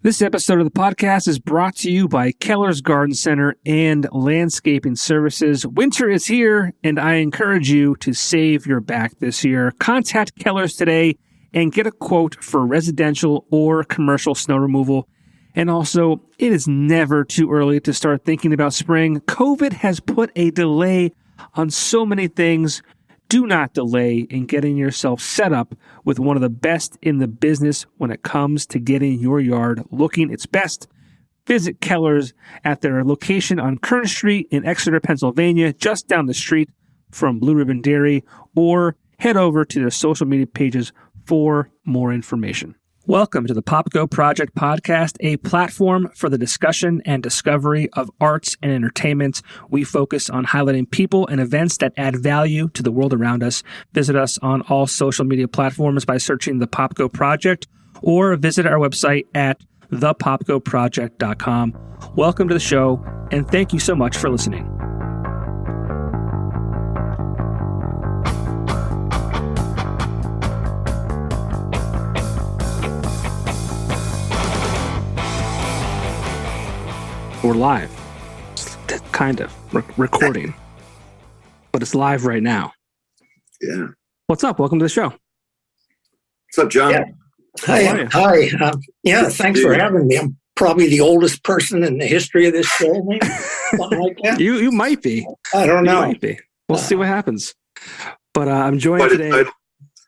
This episode of the podcast is brought to you by Keller's Garden Center and Landscaping Services. Winter is here, and I encourage you to save your back this year. Contact Keller's today and get a quote for residential or commercial snow removal. And also, it is never too early to start thinking about spring. COVID has put a delay on so many things. Do not delay in getting yourself set up with one of the best in the business when it comes to getting your yard looking its best. Visit Keller's at their location on Kern Street in Exeter, Pennsylvania, just down the street from Blue Ribbon Dairy, or head over to their social media pages for more information. Welcome to the Popko Project podcast, a platform for the discussion and discovery of arts and entertainment. We focus on highlighting people and events that add value to the world around us. Visit us on all social media platforms by searching the Popko Project, or visit our website at thepopkoproject.com. Welcome to the show, and thank you so much for listening. We're live, kind of recording, but it's live right now. Yeah. What's up? Welcome to the show. What's up, John? Yeah. Hi. Thanks for having me. I'm probably the oldest person in the history of this show, maybe something like that. You might be. I don't know. You might be. We'll see what happens. But I'm joined today.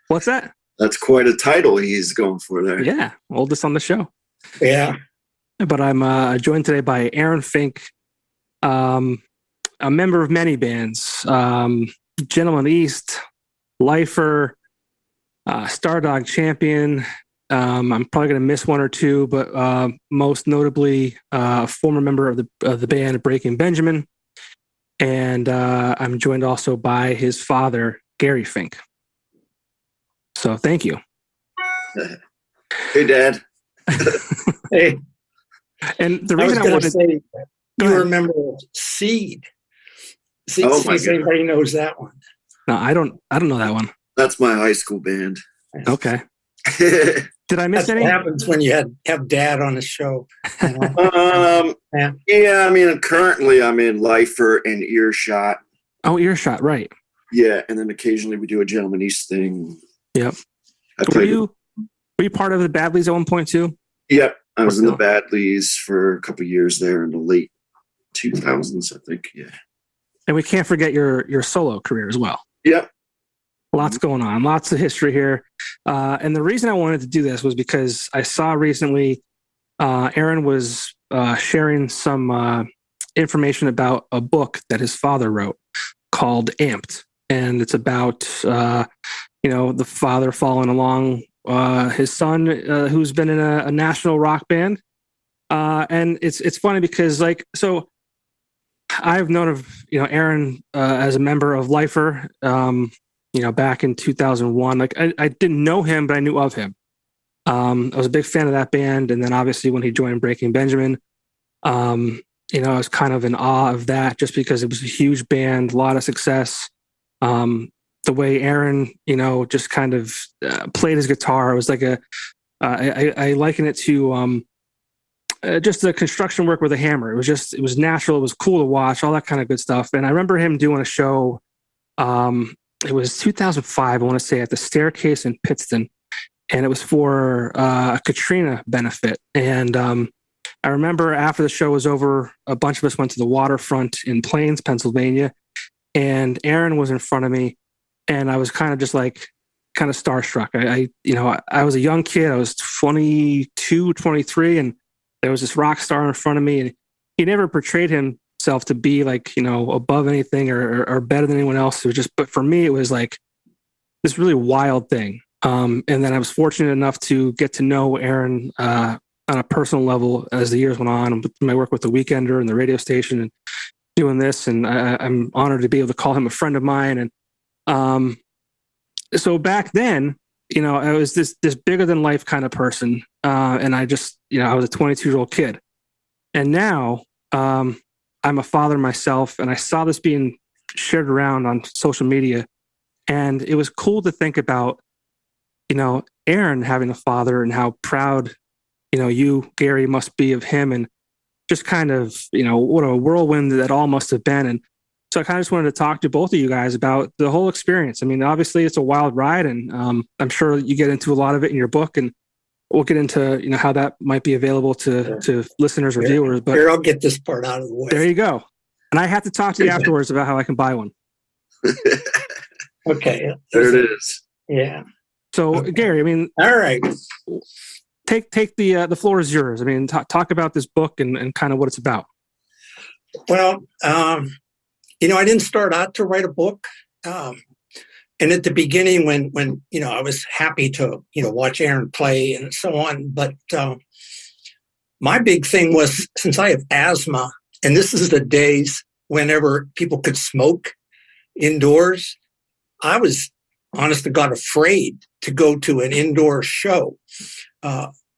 What's that? That's quite a title he's going for there. Yeah, oldest on the show. Yeah. But I'm joined today by Aaron Fink, a member of many bands, Gentleman East, Lifer, Stardog Champion. I'm probably going to miss one or two, but most notably, a former member of the band Breaking Benjamin. And I'm joined also by his father, Gary Fink. So thank you. Hey, Dad. Hey. And the reason I wanted to say, you remember Seed? See if anybody knows that one. No, I don't know that one. That's my high school band. Okay. Did I miss any? What happens when you have Dad on the show? You know? Yeah, I mean, currently I'm in Lifer and Earshot. Oh, Earshot, right. Yeah, and then occasionally we do a Gentleman East thing. Yep. Were you part of the Badleys at one point too? Yep. I was in the Badleys for a couple of years there in the late 2000s, I think. Yeah. And we can't forget your solo career as well. Yep. Lots going on, lots of history here. And the reason I wanted to do this was because I saw recently Aaron was sharing some information about a book that his father wrote called Amped. And it's about, the father following along his son, who's been in a national rock band. And it's funny because I've known of, Aaron as a member of Lifer, back in 2001. I didn't know him, but I knew of him. I was a big fan of that band. And then obviously when he joined Breaking Benjamin, I was kind of in awe of that just because it was a huge band, a lot of success. The way Aaron, just kind of played his guitar, it was like I liken it to just the construction work with a hammer. It was natural. It was cool to watch, all that kind of good stuff. And I remember him doing a show. It was 2005, I want to say, at the Staircase in Pittston, and it was for a Katrina benefit. And I remember after the show was over, a bunch of us went to the waterfront in Plains, Pennsylvania, and Aaron was in front of me. And I was kind of just kind of starstruck. I was a young kid. I was 22, 23, and there was this rock star in front of me, and he never portrayed himself to be above anything or better than anyone else. It was but for me, it was like this really wild thing. And then I was fortunate enough to get to know Aaron on a personal level as the years went on, with my work with the Weekender and the radio station and doing this. And I'm honored to be able to call him a friend of mine. And so back then, I was this bigger than life kind of person. And I just, I was a 22-year-old kid. And now I'm a father myself, and I saw this being shared around on social media. And it was cool to think about, Aaron having a father and how proud you, Gary, must be of him, and just kind of, what a whirlwind that all must have been. And so I kind of just wanted to talk to both of you guys about the whole experience. I mean, obviously it's a wild ride, and I'm sure you get into a lot of it in your book, and we'll get into, how that might be available to listeners or viewers. But here, I'll get this part out of the way. There you go. And I have to talk to you afterwards about how I can buy one. Okay. There it is. Yeah. So, Okay. Gary, I mean, all right. Take the floor is yours. I mean, talk about this book and kind of what it's about. Well, I didn't start out to write a book. And at the beginning, when I was happy to, watch Aaron play and so on. But my big thing was, since I have asthma, and this is the days whenever people could smoke indoors, I was, honest to God, afraid to go to an indoor show.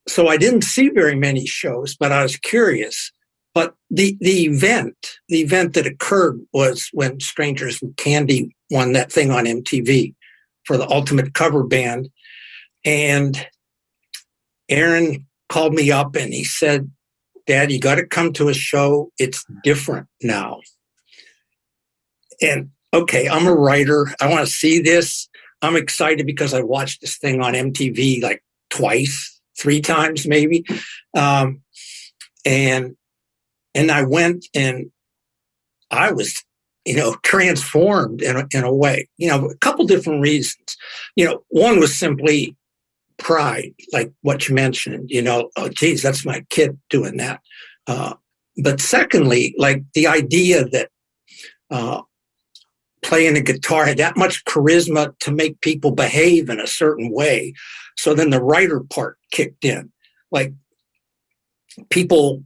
So I didn't see very many shows, but I was curious. But the event that occurred was when Strangers with Candy won that thing on MTV for the ultimate cover band. And Aaron called me up and he said, "Dad, you got to come to a show. It's different now." And okay, I'm a writer. I want to see this. I'm excited because I watched this thing on MTV like twice, 3 times maybe. And I went and I was, transformed in a way, a couple different reasons. One was simply pride, like what you mentioned, oh, geez, that's my kid doing that. But secondly, like the idea that playing a guitar had that much charisma to make people behave in a certain way. So then the writer part kicked in, like people,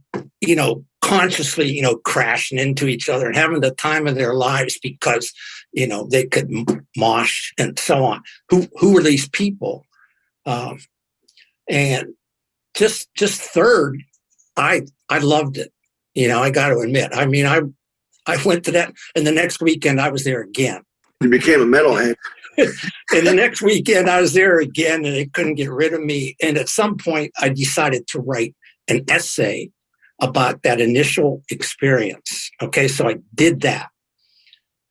consciously, crashing into each other and having the time of their lives because, they could mosh and so on. Who were these people? And just third, I loved it. I got to admit, I mean, I went to that, and the next weekend I was there again. You became a metalhead. And the next weekend I was there again, and they couldn't get rid of me. And at some point I decided to write an essay about that initial experience. Okay, so I did that.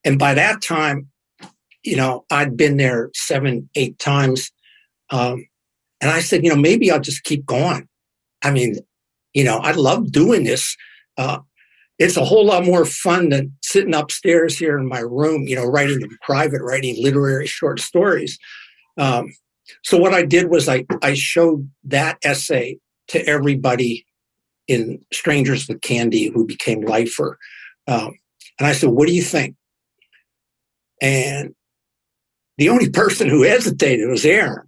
And by that time, I'd been there 7, 8 times. And I said, maybe I'll just keep going. I mean, I love doing this. It's a whole lot more fun than sitting upstairs here in my room, writing in private, writing literary short stories. So what I did was I showed that essay to everybody in Strangers with Candy, who became Lifer. And I said, "What do you think?" And the only person who hesitated was Aaron.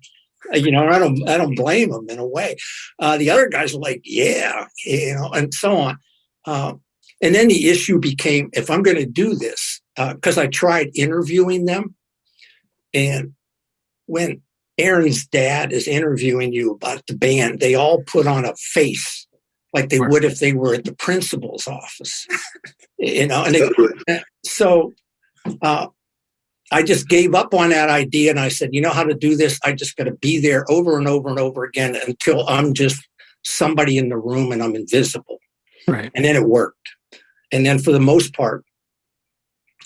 I don't blame him in a way. The other guys were like, "Yeah," and so on. And then the issue became, if I'm going to do this, because I tried interviewing them, and when Aaron's dad is interviewing you about the band, they all put on a face like they would if they were at the principal's office, And so I just gave up on that idea, and I said, "You know how to do this? I just got to be there over and over and over again until I'm just somebody in the room and I'm invisible." Right. And then it worked. And then for the most part,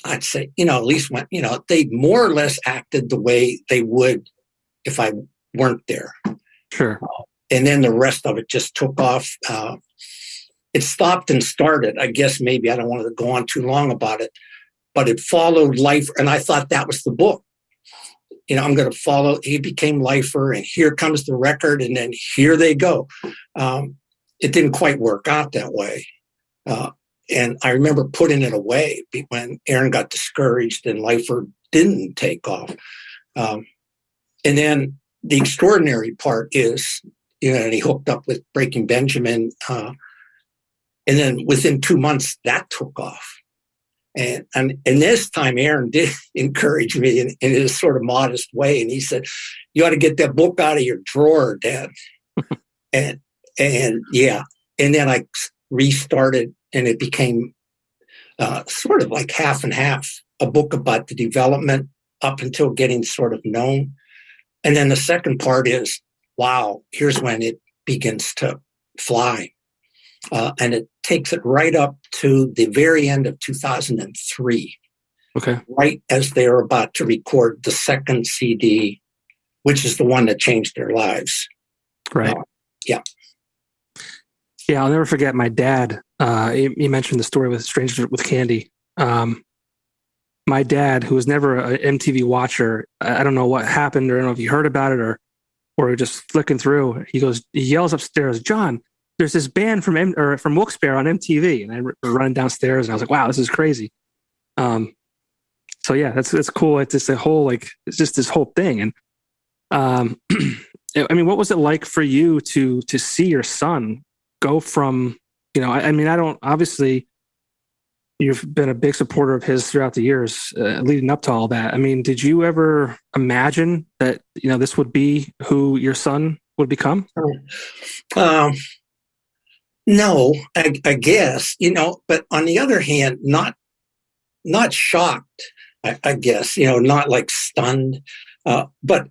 I'd say, at least when, they more or less acted the way they would if I weren't there. Sure. And then the rest of it just took off. It stopped and started. I guess maybe I don't want to go on too long about it, but it followed Life. And I thought that was the book. I'm going to follow. He became Lifer, and here comes the record. And then here they go. It didn't quite work out that way. And I remember putting it away when Aaron got discouraged and Lifer didn't take off. And then the extraordinary part is, and he hooked up with Breaking Benjamin. And then within 2 months, that took off. And this time, Aaron did encourage me in his sort of modest way. And he said, "You ought to get that book out of your drawer, Dad." and yeah. And then I restarted, and it became sort of like half and half, a book about the development up until getting sort of known. And then the second part is, wow, here's when it begins to fly. And it takes it right up to the very end of 2003. Okay. Right as they're about to record the second CD, which is the one that changed their lives. Right. Yeah. Yeah, I'll never forget my dad. He mentioned the story with Strangers with Candy. My dad, who was never an MTV watcher, I don't know what happened, or I don't know if you heard about it or just flicking through. He yells upstairs, "John, there's this band from Wilkes-Barre on MTV," and I run downstairs, and I was like, "Wow, this is crazy." So yeah, that's cool. It's just it's just this whole thing. And I mean, what was it like for you to see your son go from, I mean, I don't, obviously you've been a big supporter of his throughout the years, leading up to all that. I mean, did you ever imagine that, this would be who your son would become? No, I guess, but on the other hand, not shocked, I guess, not like stunned, but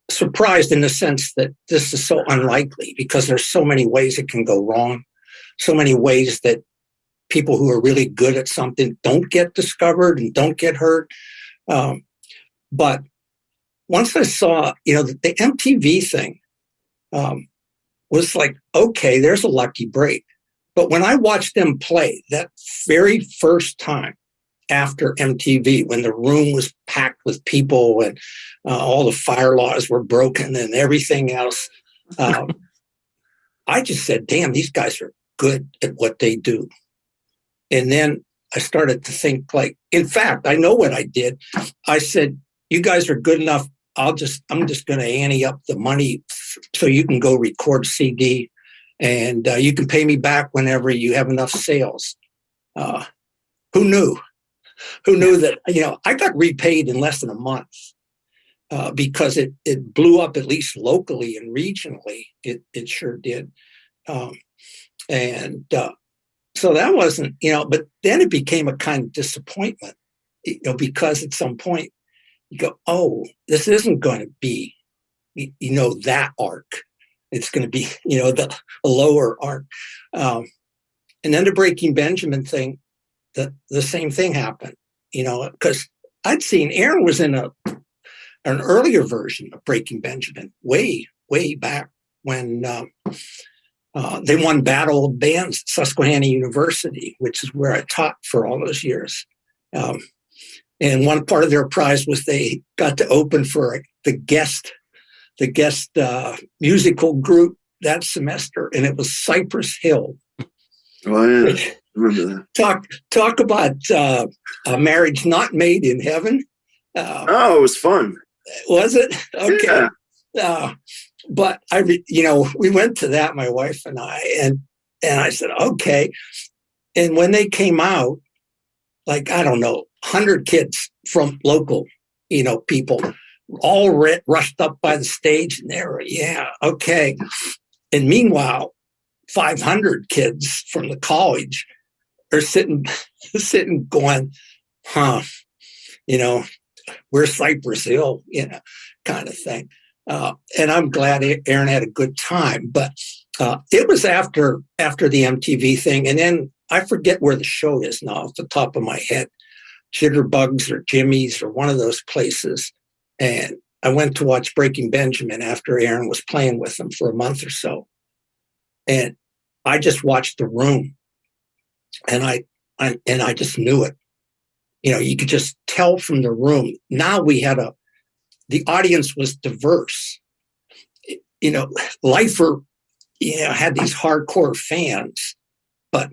surprised in the sense that this is so unlikely, because there's so many ways it can go wrong, so many ways that people who are really good at something don't get discovered and don't get hurt. But once I saw, the MTV thing was like, okay, there's a lucky break. But when I watched them play that very first time after MTV, when the room was packed with people and all the fire laws were broken and everything else, I just said, damn, these guys are good at what they do. And then I started to think, like, in fact, I know what I did. I said, you guys are good enough. I'm just going to ante up the money so you can go record CD, and you can pay me back whenever you have enough sales. Who knew? Who knew that, I got repaid in less than a month because it blew up, at least locally and regionally. It sure did. So that wasn't, but then it became a kind of disappointment, because at some point you go, oh, this isn't going to be, that arc. It's going to be, the lower arc. And then the Breaking Benjamin thing, the same thing happened, because I'd seen Aaron was in an earlier version of Breaking Benjamin way, way back when they won Battle of Bands at Susquehanna University, which is where I taught for all those years. And one part of their prize was they got to open for the guest musical group that semester, and it was Cypress Hill. Oh yeah, I remember that. Talk about a marriage not made in heaven. It was fun. Was it? Okay. Yeah. But we went to that, my wife and I, and I said, okay. And when they came out, like, I don't know, 100 kids from local, people all rushed up by the stage, and they were, yeah, okay. And meanwhile, 500 kids from the college are sitting going, huh, we're Cypress Hill, kind of thing. And I'm glad Aaron had a good time, but it was after the MTV thing. And then I forget where the show is now off the top of my head, Jitterbugs or Jimmy's or one of those places. And I went to watch Breaking Benjamin after Aaron was playing with them for a month or so. And I just watched the room, and I just knew it. You could just tell from the room. Now we had the audience was diverse. Lifer, had these hardcore fans, but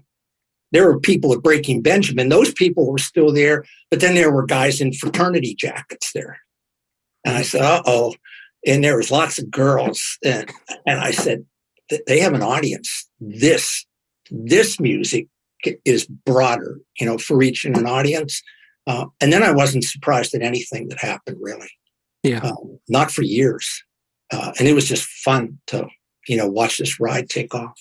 there were people at Breaking Benjamin. Those people were still there, but then there were guys in fraternity jackets there. And I said, uh-oh. And there was lots of girls. And I said, they have an audience. This music is broader, for reaching an audience. And then I wasn't surprised at anything that happened, really. Yeah. Not for years. And it was just fun to, watch this ride take off.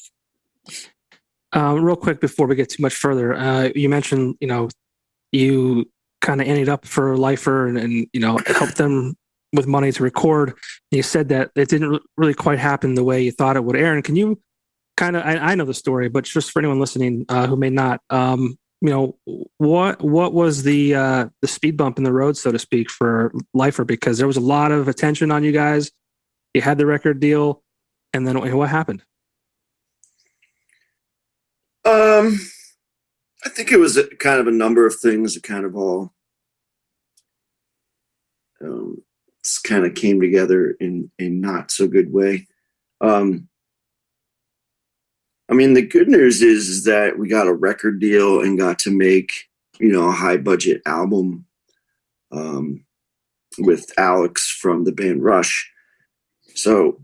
Real quick before we get too much further, you mentioned, you kind of ended up for Lifer and helped them with money to record. And you said that it didn't really quite happen the way you thought it would. Aaron, can you kind of, I know the story, but just for anyone listening who may not, what was the speed bump in the road, so to speak, for Lifer? Because there was a lot of attention on you guys. You had the record deal, and then what happened? I think it was kind of a number of things that kind of all kind of came together in a not so good way. I mean, the good news is that we got a record deal and got to make, a high budget album with Alex from the band Rush. So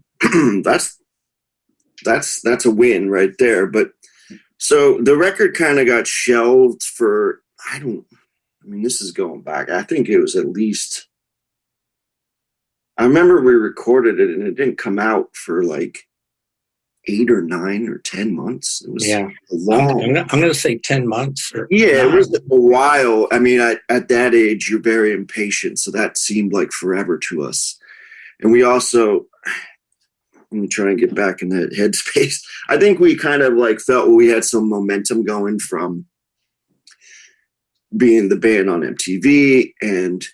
that's a win right there. But so the record kind of got shelved for, this is going back. I think it was at least, I remember we recorded it and it didn't come out for like 8 or 9 or 10 months. It was long. I'm going to say 10 months. It was a while. I mean, at that age, you're very impatient. So that seemed like forever to us. And we also, I'm trying to get back in that headspace. I think we kind of like felt we had some momentum going from being the band on MTV. And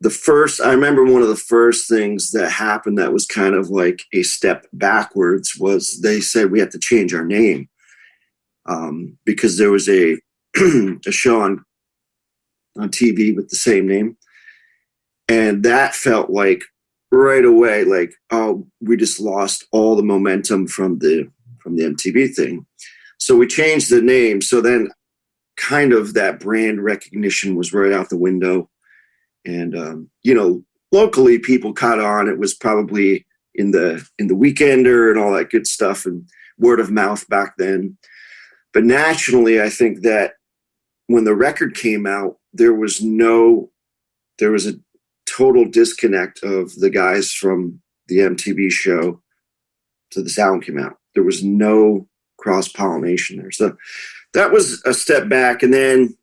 I remember one of the first things that happened that was kind of like a step backwards was they said we had to change our name because there was a show on TV with the same name. And that felt like right away, like, oh, we just lost all the momentum from the MTV thing. So we changed the name. So then kind of that brand recognition was right out the window. And, locally people caught on. It was probably in the Weekender and all that good stuff and word of mouth back then. But nationally, I think that when the record came out, there was a total disconnect of the guys from the MTV show to the sound came out. There was no cross-pollination there. So that was a step back. And then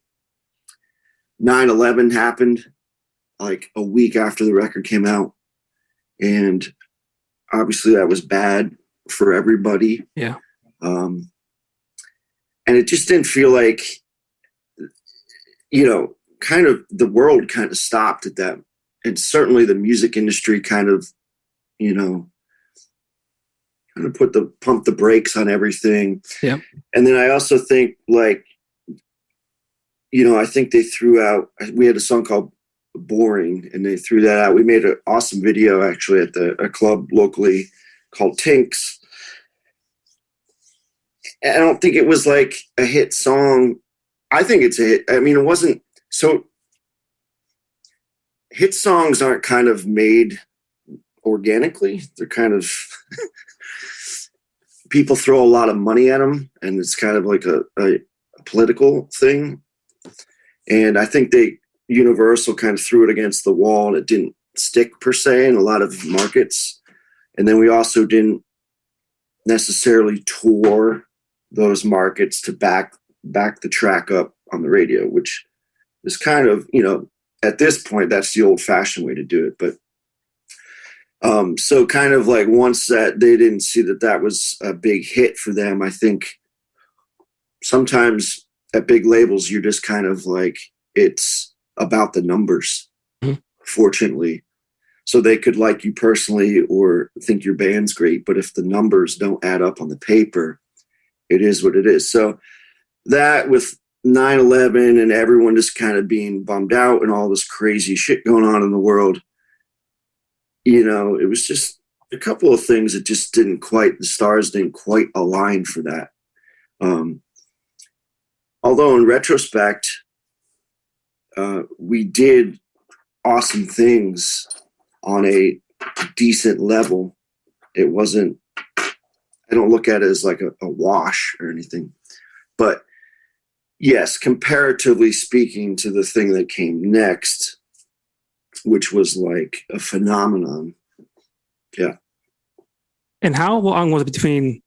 9/11 happened like a week after the record came out. And obviously that was bad for everybody. Yeah. And it just didn't feel like, kind of the world kind of stopped at that. And certainly the music industry kind of pump the brakes on everything. Yeah. And then I also think like, I think they threw out, we had a song called Boring and they threw that out. We made an awesome video actually at a club locally called Tinks. I don't think it was like a hit song. I think it's a hit. I mean, it wasn't. So hit songs aren't kind of made organically. They're kind of people throw a lot of money at them and it's kind of like a political thing. And I think Universal kind of threw it against the wall and it didn't stick per se in a lot of markets. And then we also didn't necessarily tour those markets to back the track up on the radio, which is kind of, at this point, that's the old fashioned way to do it. But so kind of like once that they didn't see that was a big hit for them, I think sometimes at big labels, you're just kind of like, it's about the numbers, fortunately. So they could like you personally or think your band's great. But if the numbers don't add up on the paper, it is what it is. So that with 9/11 and everyone just kind of being bummed out and all this crazy shit going on in the world, it was just a couple of things that just the stars didn't quite align for that. Although in retrospect, we did awesome things on a decent level. It wasn't, I don't look at it as like a wash or anything, but yes, comparatively speaking to the thing that came next, which was like a phenomenon. Yeah. And how long was it between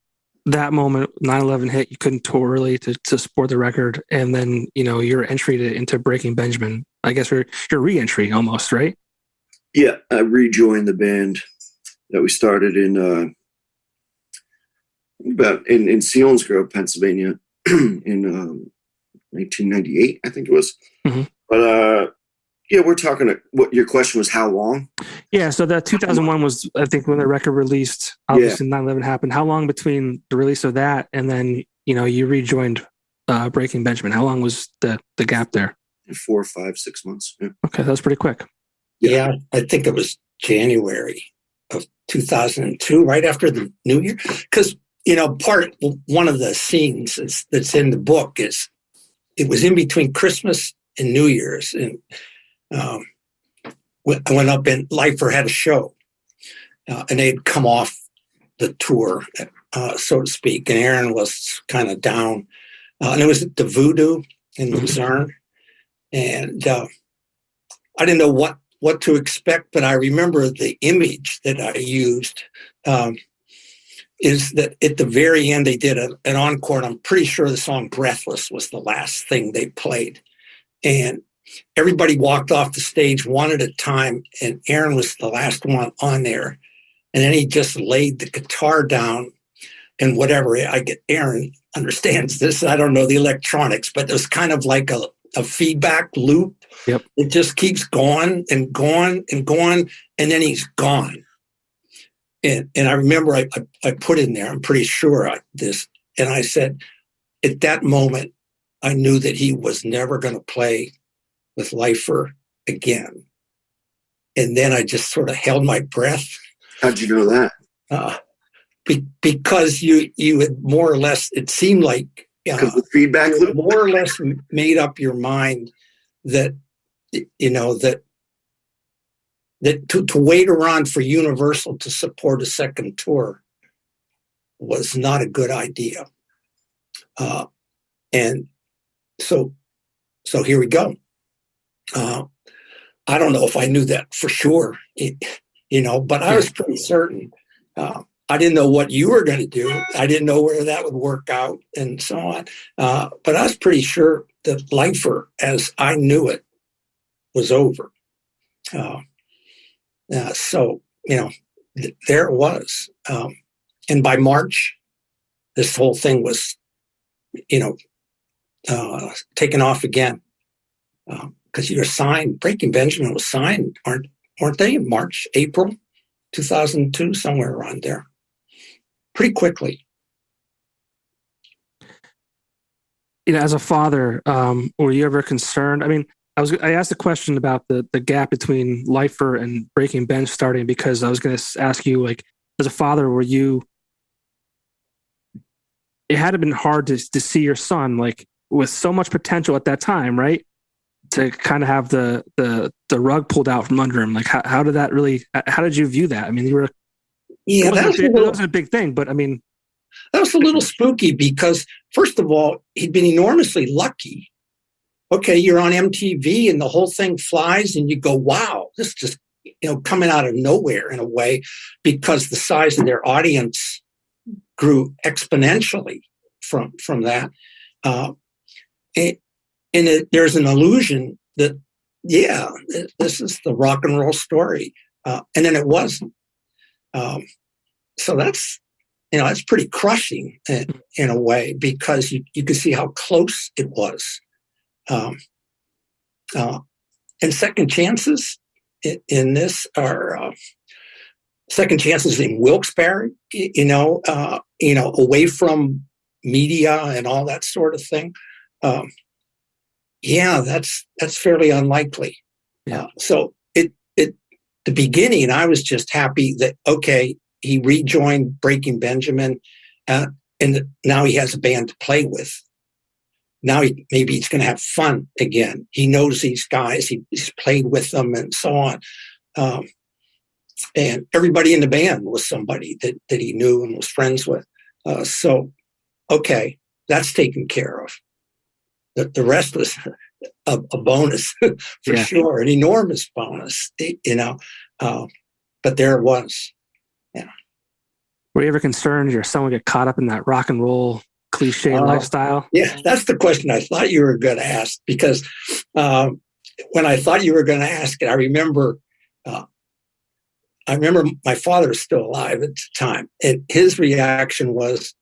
that moment, 9/11 hit, you couldn't tour really to support the record, and then, your entry into Breaking Benjamin, I guess your re-entry almost, right? Yeah, I rejoined the band that we started in about in Selinsgrove, Pennsylvania, in 1998, I think it was. Mm-hmm. But yeah, we're talking. What your question was? How long? Yeah, so that 2001 was, I think, when the record released. Obviously, 9/11 happened. How long between the release of that and then you rejoined Breaking Benjamin? How long was the gap there? 4, 5, 6 months. Yeah. Okay, that was pretty quick. Yeah, I think it was January of 2002, right after the New Year. Because one of the scenes that's in the book is it was in between Christmas and New Year's, and I went up and Lifer had a show, and they'd come off the tour, so to speak, and Aaron was kind of down, and it was at the Voodoo in Luzerne, and I didn't know what to expect, but I remember the image that I used is that at the very end they did an encore, and I'm pretty sure the song Breathless was the last thing they played, and everybody walked off the stage one at a time, and Aaron was the last one on there. And then he just laid the guitar down and whatever. Aaron understands this. I don't know the electronics, but there's kind of like a feedback loop. Yep. It just keeps going and going and going, and then he's gone. And I remember I put in there, I'm pretty sure this, and I said, at that moment, I knew that he was never going to play with Lifer again. And then I just sort of held my breath. How'd you know that? Because you had more or less, it seemed like the feedback loop, more or less made up your mind that that to wait around for Universal to support a second tour was not a good idea. And so here we go. I don't know if I knew that for sure, but I was pretty certain. I didn't know what you were going to do. I didn't know where that would work out and so on. But I was pretty sure that Lifer, as I knew it, was over. So, there it was. And by March, this whole thing was, taken off again. Because you're signed, Breaking Benjamin was signed, weren't they, in March, April 2002, somewhere around there, pretty quickly. As a father, were you ever concerned? I mean, I asked a question about the gap between Lifer and Breaking Benj starting because I was going to ask you, like, as a father, it had to have been hard to see your son, like, with so much potential at that time, right? To kind of have the rug pulled out from under him. Like, how did you view that? I mean, it wasn't a big thing, but I mean, that was a little spooky because, first of all, he'd been enormously lucky. Okay, you're on MTV and the whole thing flies and you go, wow, this just, coming out of nowhere in a way, because the size of their audience grew exponentially from that. There's an illusion that, this is the rock and roll story. And then it wasn't. So that's pretty crushing in a way, because you could see how close it was. And second chances in this are second chances in Wilkes-Barre, away from media and all that sort of thing. That's fairly unlikely. Yeah. So the beginning, I was just happy that, okay, he rejoined Breaking Benjamin, and now he has a band to play with. Now maybe he's going to have fun again. He knows these guys. He's played with them and so on. And everybody in the band was somebody that he knew and was friends with. So, okay, that's taken care of. The rest was a bonus for sure, an enormous bonus, but there it was. Yeah. Were you ever concerned your son would get caught up in that rock and roll cliche lifestyle? Yeah, that's the question I thought you were going to ask, because when I thought you were going to ask it, I remember my father was still alive at the time, and his reaction was,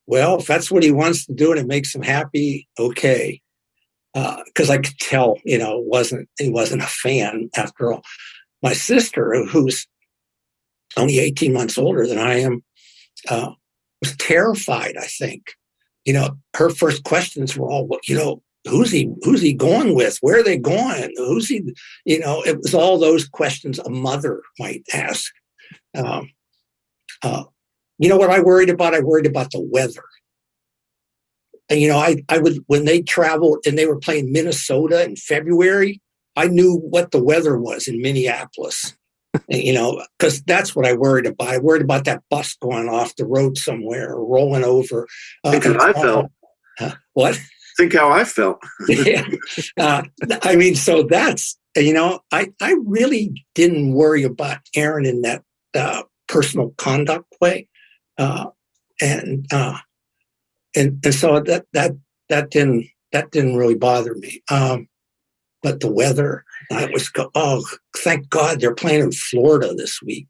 well, if that's what he wants to do and it makes him happy, okay. Because I could tell, he wasn't a fan after all. My sister, who's only 18 months older than I am, was terrified, I think. Her first questions were all, who's he going with? Where are they going? Who's he? It was all those questions a mother might ask. What I worried about? I worried about the weather. And, I would, when they traveled and they were playing Minnesota in February, I knew what the weather was in Minneapolis, because that's what I worried about. I worried about that bus going off the road somewhere or rolling over. Think how I felt. What? Think how I felt. Yeah. So that's, I really didn't worry about Aaron in that personal conduct way. And so that didn't really bother me. But the weather, thank God they're playing in Florida this week.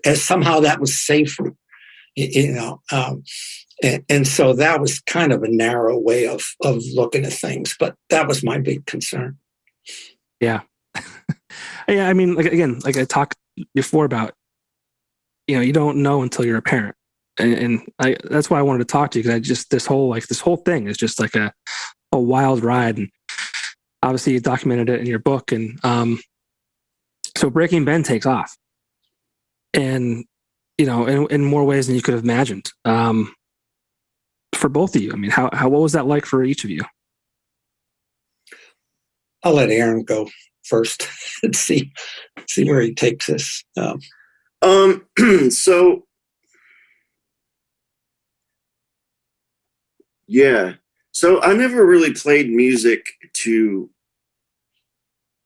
As somehow that was safer. And so that was kind of a narrow way of looking at things, but that was my big concern. Yeah. Yeah. I mean, like I talked before about, you don't know until you're a parent. And that's why I wanted to talk to you, because this whole thing is just like a wild ride. And obviously you documented it in your book. And so Breaking Ben takes off, and, in more ways than you could have imagined. For both of you, I mean, what was that like for each of you? I'll let Aaron go first and see where he takes us. So yeah. So I never really played music to,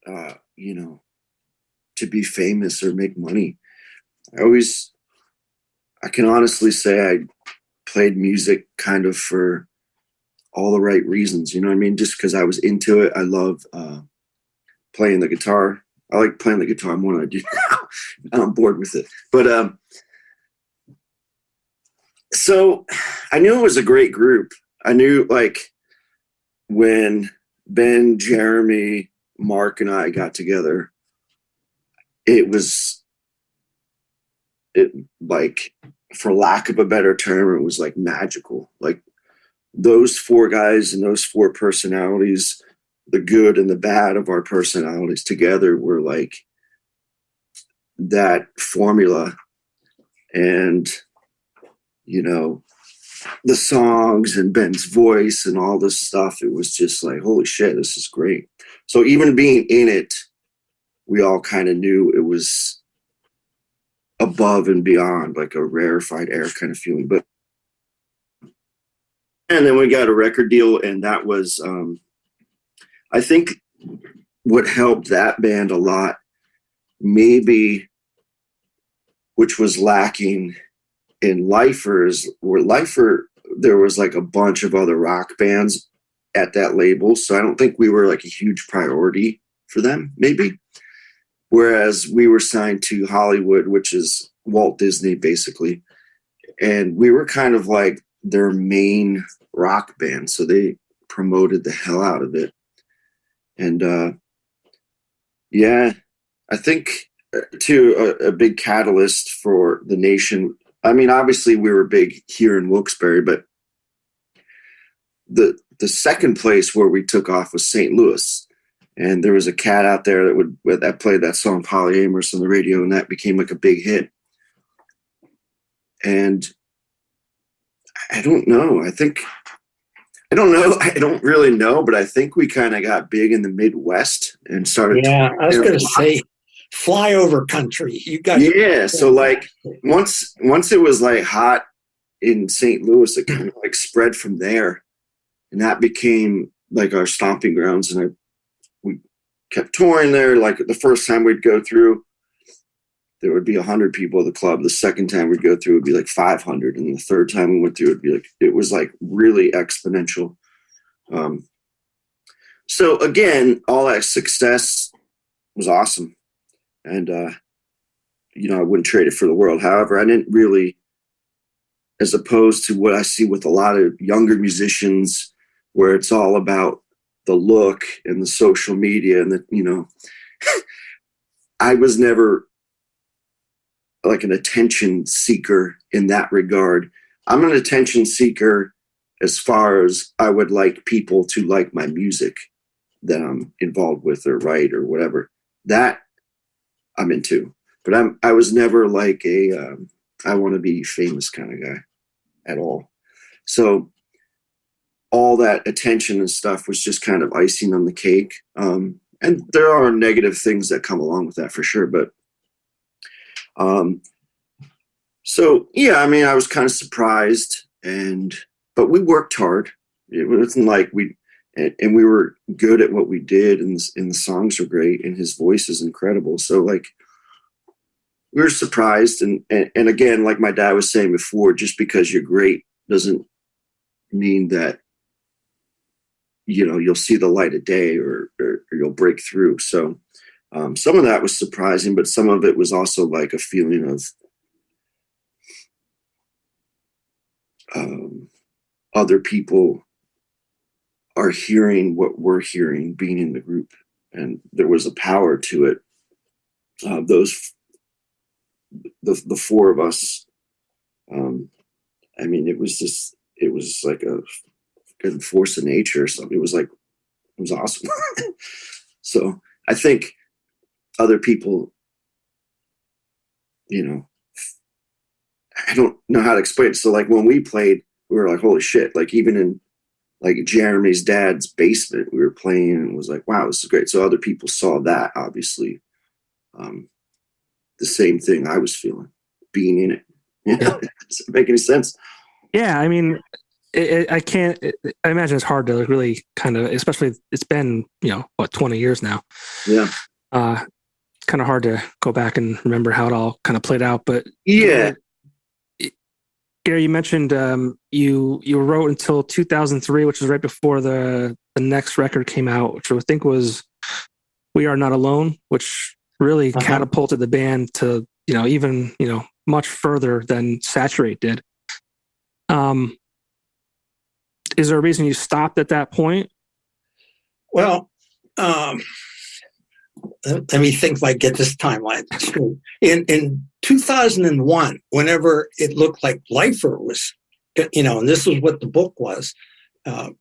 to be famous or make money. I can honestly say I played music kind of for all the right reasons. You know what I mean? Just because I was into it. I love playing the guitar. I like playing the guitar more than I do now. I'm bored with it. But so I knew it was a great group. I knew, like, when Ben, Jeremy, Mark, and I got together, it like, for lack of a better term, it was like magical. Like, those four guys and those four personalities, the good and the bad of our personalities together, were like that formula. And, the songs and Ben's voice and all this stuff, it was just like, holy shit, this is great. So even being in it, we all kind of knew it was above and beyond, like a rarefied air kind of feeling. But and then we got a record deal, and that was I think what helped that band a lot, maybe, which was lacking in Lifers, where there was like a bunch of other rock bands at that label. So I don't think we were like a huge priority for them, maybe. Whereas we were signed to Hollywood, which is Walt Disney, basically. And we were kind of like their main rock band. So they promoted the hell out of it. And yeah, I think too, a big catalyst for the nation. I mean, obviously we were big here in Wilkes-Barre, but the second place where we took off was St. Louis. And there was a cat out there that played that song Polyamorous on the radio, and that became like a big hit. And I don't know. I don't really know, but I think we kind of got big in the Midwest and started. Yeah, I was going to say flyover country. You got. Yeah. So like once it was like hot in St. Louis, it kind of like spread from there, and that became like our stomping grounds. And we kept touring there. Like the first time we'd go through, there would be 100 people at the club. The second time we'd go through, it'd be like 500. And the third time we went through, it was like really exponential. So again, all that success was awesome. And, I wouldn't trade it for the world. However, I didn't really as opposed to what I see with a lot of younger musicians, where it's all about the look and the social media and the, I was never like an attention seeker in that regard. I'm an attention seeker as far as I would like people to like my music that I'm involved with or write or whatever. That I'm into. But I was never like I want to be famous kind of guy at all. So all that attention and stuff was just kind of icing on the cake. And there are negative things that come along with that for sure. But so yeah, I mean, I was kind of surprised, but we worked hard. It wasn't like we were good at what we did, and the songs are great, and his voice is incredible. So like, we were surprised, and again, like my dad was saying before, just because you're great doesn't mean that you'll see the light of day or you'll break through. So some of that was surprising, but some of it was also like a feeling of other people are hearing what we're hearing, being in the group, and there was a power to it. The four of us, I mean, it was like a force of nature or something. It was awesome. So I think other people, I don't know how to explain it. So like when we played, we were like, holy shit. Like even in like Jeremy's dad's basement, we were playing and it was like, wow, this is great. So other people saw that, obviously. The same thing I was feeling, being in it. Yeah. Does it make any sense? Yeah. I mean, I imagine it's hard to really kind of, especially it's been, 20 years now. Yeah. Kind of hard to go back and remember how it all kind of played out. But yeah. Gary, you mentioned you wrote until 2003, which was right before the next record came out, which I think was We Are Not Alone, which really catapulted the band to, even, much further than Saturate did. Is there a reason you stopped at that point? Well, let me think if I get this timeline straight. In 2001, whenever it looked like Lifer was, and this was what the book was, I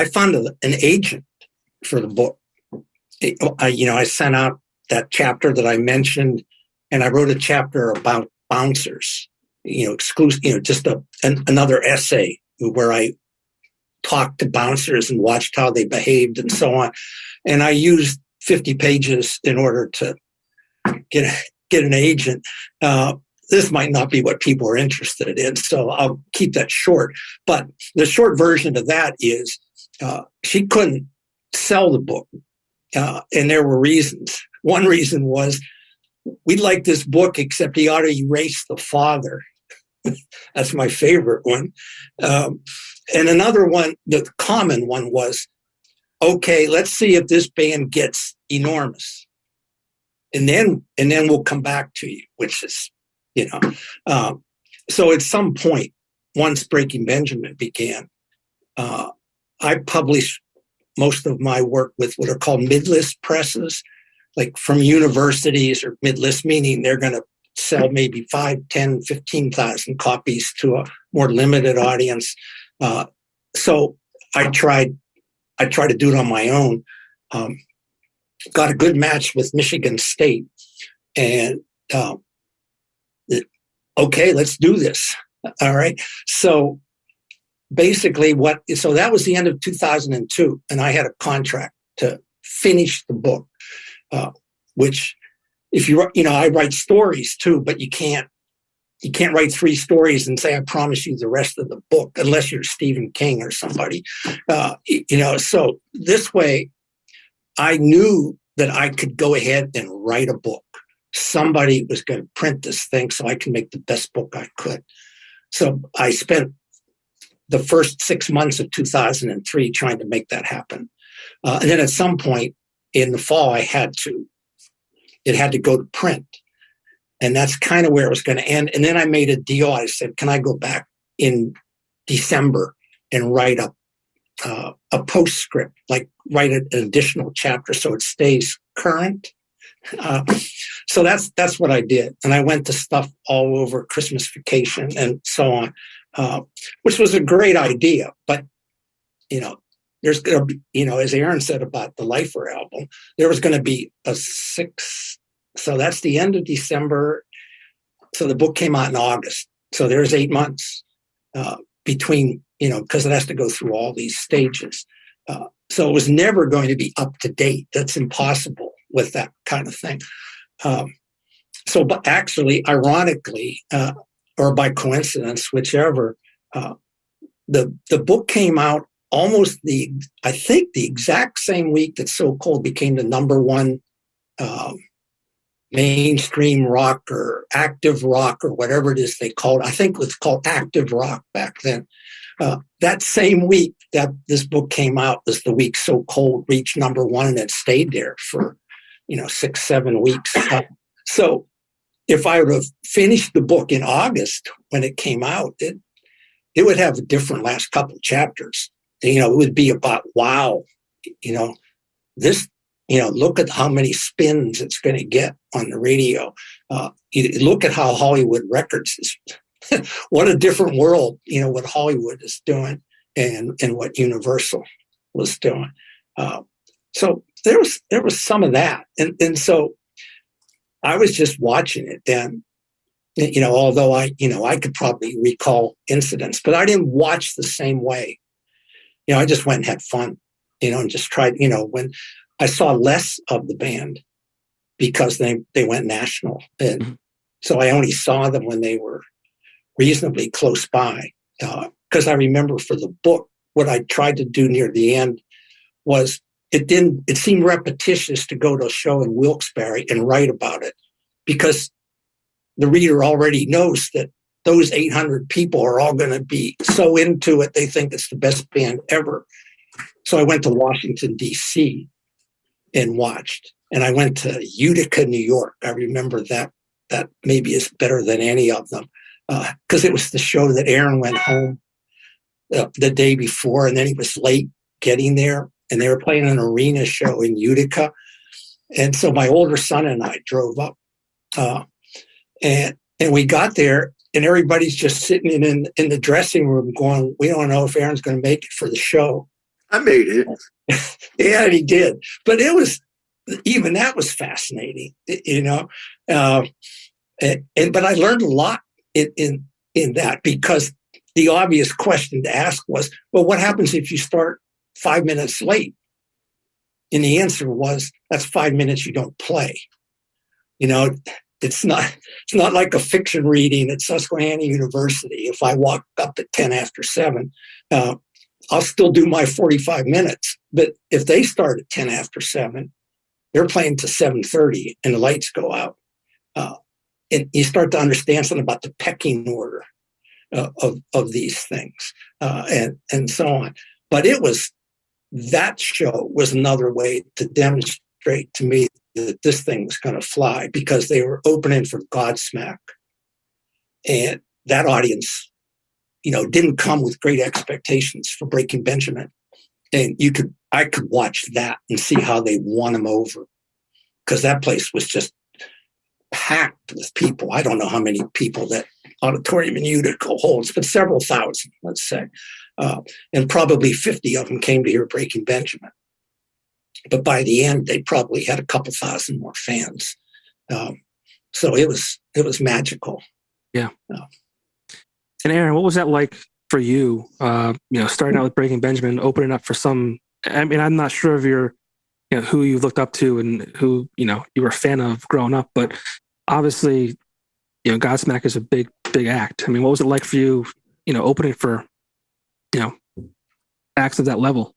found an agent for the book. I sent out that chapter that I mentioned, and I wrote a chapter about bouncers, exclusive, just another essay where I talked to bouncers and watched how they behaved and so on. And I used 50 pages in order to get an agent. This might not be what people are interested in, so I'll keep that short. But the short version of that is she couldn't sell the book. And there were reasons. One reason was, we like this book, except he ought to erase the father. That's my favorite one. And another one, the common one was, okay, let's see if this band gets enormous. And then we'll come back to you, which is, so at some point, once Breaking Benjamin began, I published most of my work with what are called mid-list presses, like from universities, or mid-list meaning they're going to sell maybe 5, 10, 15,000 copies to a more limited audience. So I tried to do it on my own. Got a good match with Michigan State, and okay, let's do this. All right. So basically so that was the end of 2002, and I had a contract to finish the book, which if I write stories too, but you can't write 3 stories and say, I promise you the rest of the book, unless you're Stephen King or somebody, so this way I knew that I could go ahead and write a book. Somebody was going to print this thing so I can make the best book I could. So I spent the first 6 months of 2003 trying to make that happen. And then at some point in the fall, it had to go to print. And that's kind of where it was going to end. And then I made a deal. I said, can I go back in December and write a postscript, like write an additional chapter so it stays current? So that's what I did. And I went to stuff all over Christmas Vacation and so on, which was a great idea. But, there's going to be, as Aaron said about the Lifer album, there was going to be a 6. So that's the end of December. So the book came out in August. So there's 8 months between, because it has to go through all these stages. So it was never going to be up to date. That's impossible with that kind of thing. But actually, ironically, or by coincidence, whichever, the book came out almost I think the exact same week that So Cold became the #1 mainstream rock or active rock or whatever it is they called. I think it was called active rock back then. That same week that this book came out was the week So Cold reached #1, and it stayed there for 6-7 weeks. So if I would have finished the book in August when it came out, it would have a different last couple chapters. It would be about, wow, this, look at how many spins it's going to get on the radio. Look at how Hollywood Records is. What a different world, what Hollywood is doing and what Universal was doing. So there was some of that. And so I was just watching it then, although I could probably recall incidents, but I didn't watch the same way. I just went and had fun, and just tried, when I saw less of the band because they went national. And so I only saw them when they were reasonably close by. Because I remember for the book, what I tried to do near the end was it seemed repetitious to go to a show in Wilkes-Barre and write about it because the reader already knows that those 800 people are all going to be so into it, they think it's the best band ever. So I went to Washington, D.C. and watched. And I went to Utica, New York. I remember that maybe is better than any of them because it was the show that Aaron went home the day before, and then he was late getting there. And they were playing an arena show in Utica. And so my older son and I drove up. And we got there, and everybody's just sitting in the dressing room going, we don't know if Aaron's going to make it for the show. I made it. Yeah, he did. But even that was fascinating, but I learned a lot in that because the obvious question to ask was, well, what happens if you start 5 minutes late? And the answer was, that's 5 minutes you don't play. It's not like a fiction reading at Susquehanna University. If I walk up at 10 after 7, I'll still do my 45 minutes. But if they start at 10 after 7, they're playing to 7:30 and the lights go out. And you start to understand something about the pecking order of these things and so on. But that show was another way to demonstrate to me that this thing was going to fly because they were opening for Godsmack. And that audience, didn't come with great expectations for Breaking Benjamin. And I could watch that and see how they won them over because that place was just packed with people. I don't know how many people that auditorium in Utica holds, but several thousand, let's say. And probably 50 of them came to hear Breaking Benjamin. But by the end, they probably had a couple thousand more fans. So it was magical. Yeah. And Aaron, what was that like for you? Starting out with Breaking Benjamin, opening up for some. I mean, I'm not sure of who you looked up to and who you were a fan of growing up, but obviously, Godsmack is a big act. I mean, what was it like for you? Opening for acts of that level.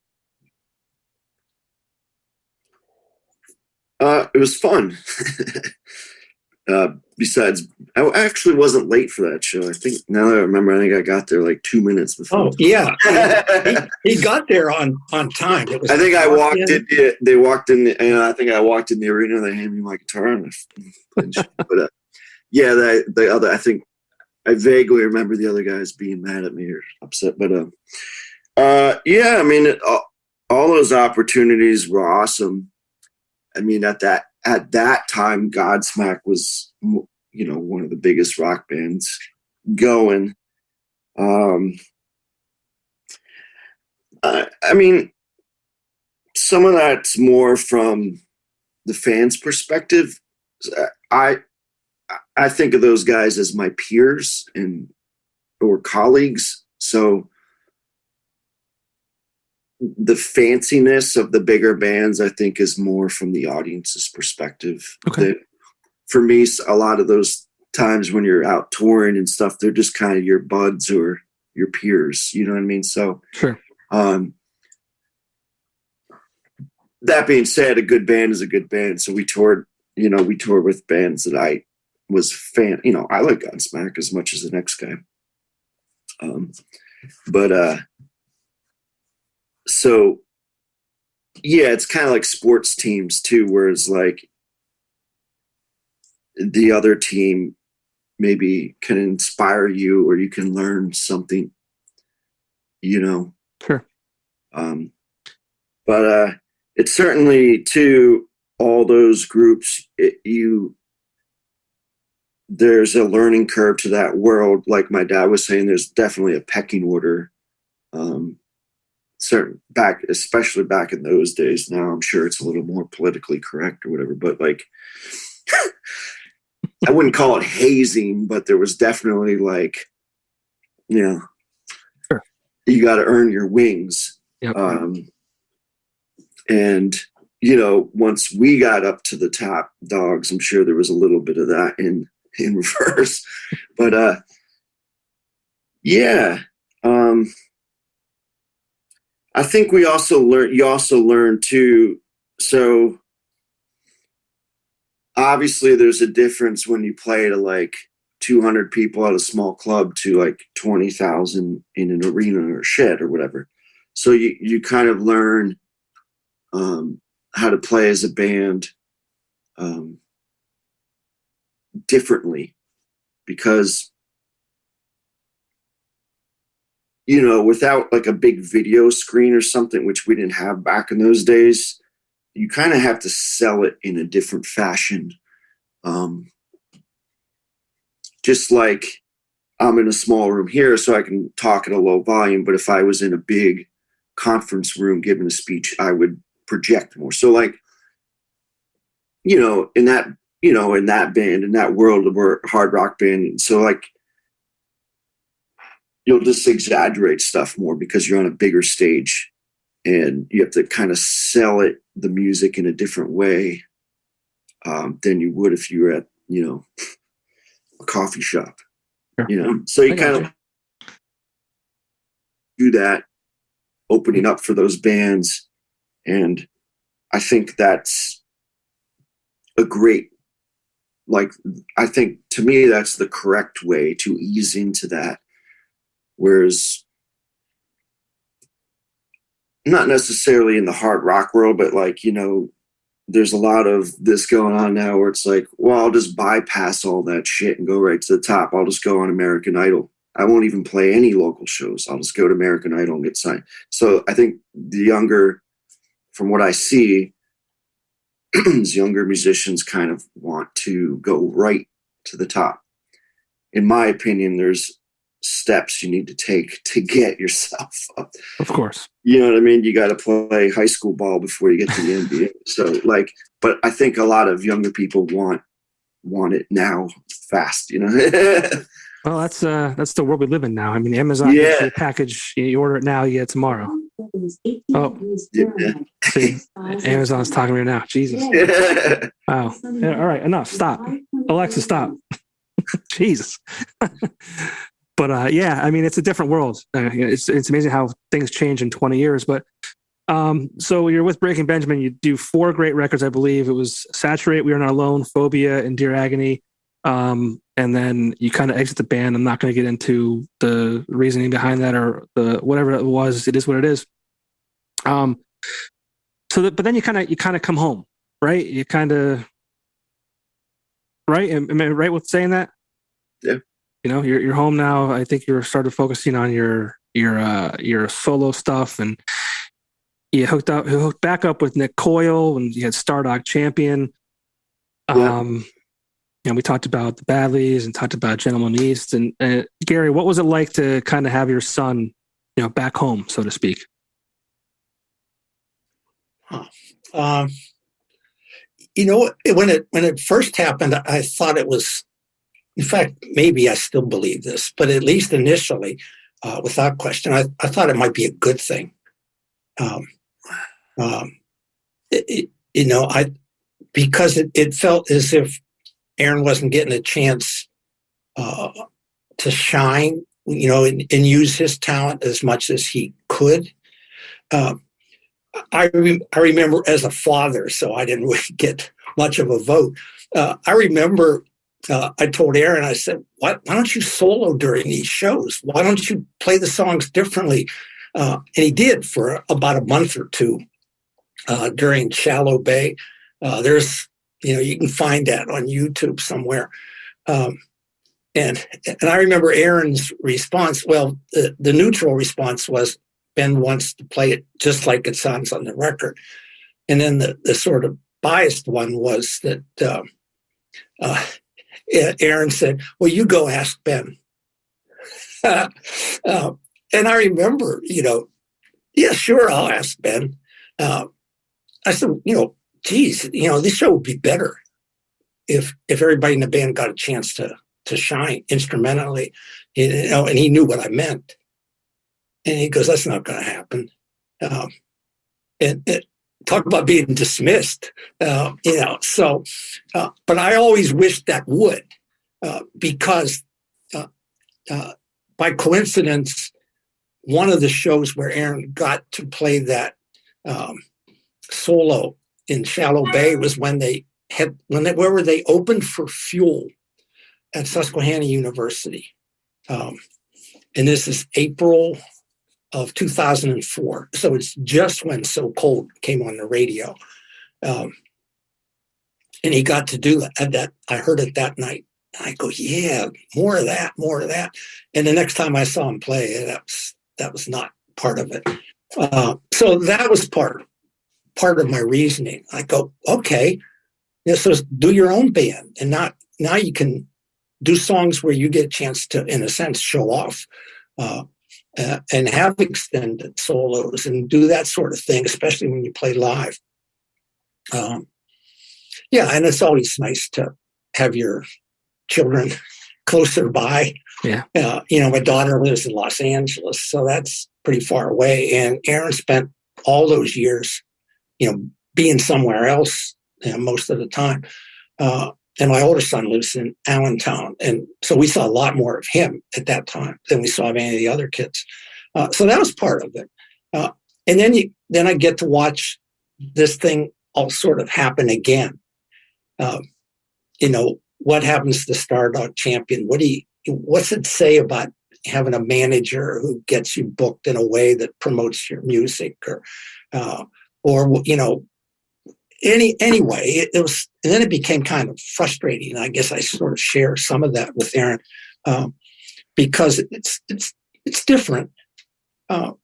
It was fun. Besides, I actually wasn't late for that show. I think now that I remember, I think I got there like 2 minutes before. Oh yeah, he got there on time. I think I walked in. They walked in, and I think I walked in the arena. They handed me my guitar, and but yeah, the other, I think I vaguely remember the other guys being mad at me or upset, but yeah, I mean, all those opportunities were awesome. I mean, at that time, Godsmack was, one of the biggest rock bands going. I mean, some of that's more from the fans' perspective. I think of those guys as my peers or colleagues. So the fanciness of the bigger bands, I think, is more from the audience's perspective. Okay. For me, a lot of those times when you're out touring and stuff, they're just kind of your buds or your peers. You know what I mean? So, sure. That being said, a good band is a good band. So we toured with bands that I was fan. I like Godsmack as much as the next guy. So yeah, it's kind of like sports teams too, where it's like the other team maybe can inspire you or you can learn something, Sure. But it's certainly to all those groups, there's a learning curve to that world. Like my dad was saying, there's definitely a pecking order. Especially back in those days. Now I'm sure it's a little more politically correct or whatever, but like, I wouldn't call it hazing, but there was definitely like, Sure. You got to earn your wings. Yep. And, once we got up to the top dogs, I'm sure there was a little bit of that in reverse, but, yeah. I think you also learn too. So obviously there's a difference when you play to like 200 people at a small club to like 20,000 in an arena or a shed or whatever. So you kind of learn how to play as a band differently because, without like a big video screen or something, which we didn't have back in those days, you kind of have to sell it in a different fashion. Just like I'm in a small room here, so I can talk at a low volume. But if I was in a big conference room giving a speech, I would project more. So like, in that band, in that world of a hard rock band. So like, you'll just exaggerate stuff more because you're on a bigger stage and you have to kind of sell the music in a different way than you would if you were at, a coffee shop, Sure. So you kind of do that, opening up for those bands. And I think that's I think to me, that's the correct way to ease into that. Whereas not necessarily in the hard rock world, but like, there's a lot of this going on now where it's like, well, I'll just bypass all that shit and go right to the top. I'll just go on American Idol. I won't even play any local shows. I'll just go to American Idol and get signed. So I think from what I see, these younger musicians kind of want to go right to the top. In my opinion, there's steps you need to take to get yourself up. Of course. You know what I mean? You got to play high school ball before you get to the NBA. So like, but I think a lot of younger people want it now fast, Well, that's the world we live in now. I mean, Amazon gets you a package, you order it now, you get it tomorrow. Oh, yeah. See, Amazon's talking to me now. Jesus. Wow. Yeah, all right, enough. Stop. Alexa, stop. Jesus. But yeah, I mean, it's a different world. It's amazing how things change in 20 years. But so you're with Breaking Benjamin. You do 4 great records, I believe. It was Saturate, We Are Not Alone, Phobia, and Dear Agony. And then you kind of exit the band. I'm not going to get into the reasoning behind that or the whatever it was. It is what it is. But then you kind of come home, right? You kind of right? Am I right with saying that? Yeah. You know, you're home now. I think you're started focusing on your solo stuff, and you hooked back up with Nick Coyle, and you had Stardog Champion. Yeah. And we talked about the Badleys and talked about Gentleman East. And Gary, what was it like to kind of have your son, back home, so to speak? When it first happened, I thought it was, in fact, maybe I still believe this, but at least initially, without question, I thought it might be a good thing. Because it felt as if Aaron wasn't getting a chance to shine, and use his talent as much as he could. I remember as a father, so I didn't really get much of a vote. I remember I told Aaron, I said, why don't you solo during these shows? Why don't you play the songs differently? And he did for about a month or two during Shallow Bay. There's, you can find that on YouTube somewhere. And I remember Aaron's response. Well, the neutral response was, Ben wants to play it just like it sounds on the record. And then the sort of biased one was that Aaron said, well, you go ask Ben. And I remember, yeah, sure, I'll ask Ben. I said, geez, this show would be better if everybody in the band got a chance to shine instrumentally, and he knew what I meant. And he goes, that's not going to happen. And talk about being dismissed, So, but I always wished that would, because by coincidence, one of the shows where Aaron got to play that solo in Shallow Bay was when they opened for Fuel at Susquehanna University. And this is April of 2004. So it's just when So Cold came on the radio. And he got to do that. I heard it that night. And I go, yeah, more of that. And the next time I saw him play, that was not part of it. So that was part of my reasoning. I go, okay, so do your own band, and now you can do songs where you get a chance to, in a sense, show off and have extended solos and do that sort of thing, especially when you play live. And it's always nice to have your children closer by. Yeah. My daughter lives in Los Angeles, so that's pretty far away. And Aaron spent all those years, being somewhere else, most of the time. And my older son lives in Allentown. And so we saw a lot more of him at that time than we saw of any of the other kids. So that was part of it. And then I get to watch this thing all sort of happen again. What happens to Stardog Champion? What's it say about having a manager who gets you booked in a way that promotes your music anyway, it was, and then it became kind of frustrating. I guess I sort of share some of that with Aaron because it's different, and